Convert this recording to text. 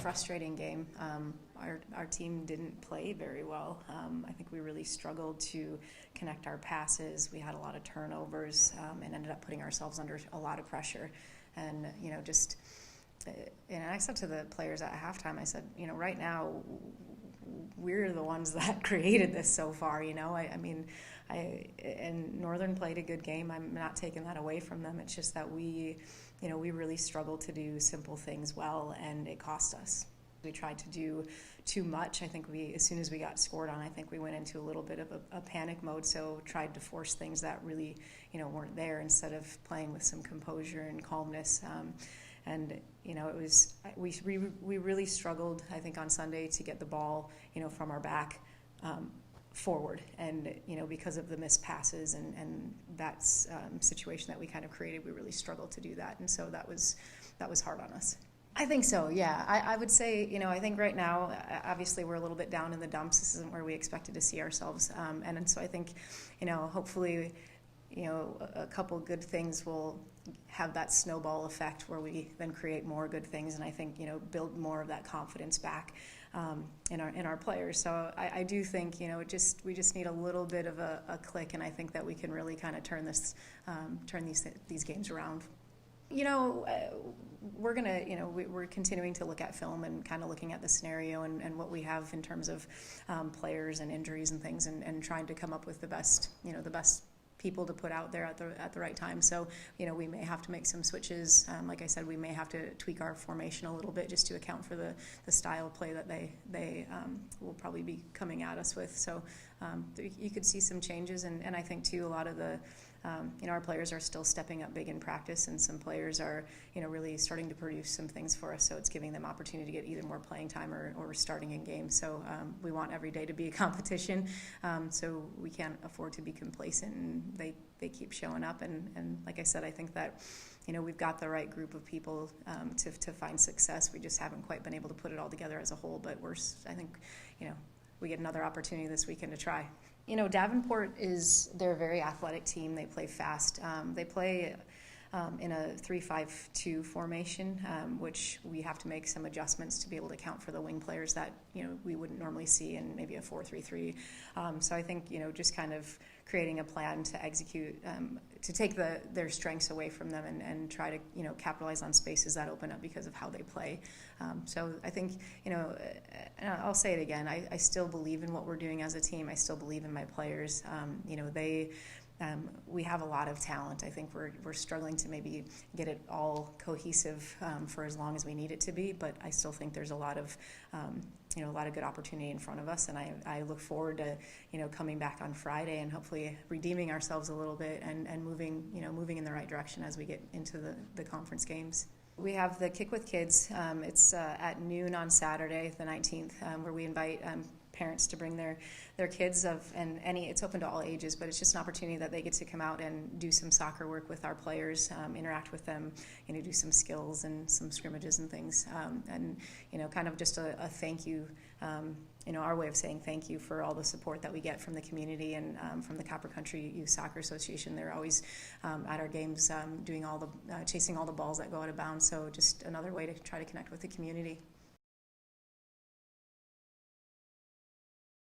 frustrating game. Our team didn't play very well. I think we really struggled to connect our passes. We had a lot of turnovers and ended up putting ourselves under a lot of pressure. And, and I said to the players at halftime, I said, right now, we're the ones that created this so far, and Northern played a good game. I'm not taking that away from them. It's just that we really struggled to do simple things well, and it cost us. We tried to do too much. I think as soon as we got scored on, I think we went into a little bit of a panic mode, so tried to force things that really, weren't there instead of playing with some composure and calmness. We really struggled, I think, on Sunday to get the ball, from our back forward, and because of the missed passes and that situation that we kind of created, we really struggled to do that, and so that was hard on us. I think so, yeah. I would say, I think right now, obviously we're a little bit down in the dumps. This isn't where we expected to see ourselves, and so I think, hopefully, a couple good things will have that snowball effect where we then create more good things, and I think, build more of that confidence back in our players. So I do think, we just need a little bit of a click, and I think that we can really kind of turn these games around. We're continuing to look at film and kind of looking at the scenario and what we have in terms of players and injuries and things, and trying to come up with the best people to put out there at the right time. So, we may have to make some switches. Like I said, we may have to tweak our formation a little bit just to account for the style of play that they will probably be coming at us with. So you could see some changes, and I think too a lot of the our players are still stepping up big in practice, and some players are really starting to produce some things for us, so it's giving them opportunity to get either more playing time or starting in games. So we want every day to be a competition, so we can't afford to be complacent, and they keep showing up, and like I said, I think that we've got the right group of people to find success. We just haven't quite been able to put it all together as a whole, but I think we get another opportunity this weekend to try. Davenport they're a very athletic team. They play fast. They play in a 3-5-2 formation, which we have to make some adjustments to be able to account for the wing players that we wouldn't normally see in maybe a 4-3-3. So I think just kind of creating a plan to execute, to take their strengths away from them and try to capitalize on spaces that open up because of how they play. So I think and I'll say it again. I still believe in what we're doing as a team. I still believe in my players. We have a lot of talent. I think we're struggling to maybe get it all cohesive for as long as we need it to be, but I still think there's a lot of good opportunity in front of us, and I look forward to coming back on Friday and hopefully redeeming ourselves a little bit and moving in the right direction as we get into the conference games. We have the Kick with Kids. It's at noon on Saturday, the 19th, where we invite parents to bring their kids it's open to all ages, but it's just an opportunity that they get to come out and do some soccer work with our players, interact with them, do some skills and some scrimmages and things, and kind of just a thank you, our way of saying thank you for all the support that we get from the community and from the Copper Country Youth Soccer Association. They're always at our games doing chasing all the balls that go out of bounds, so just another way to try to connect with the community.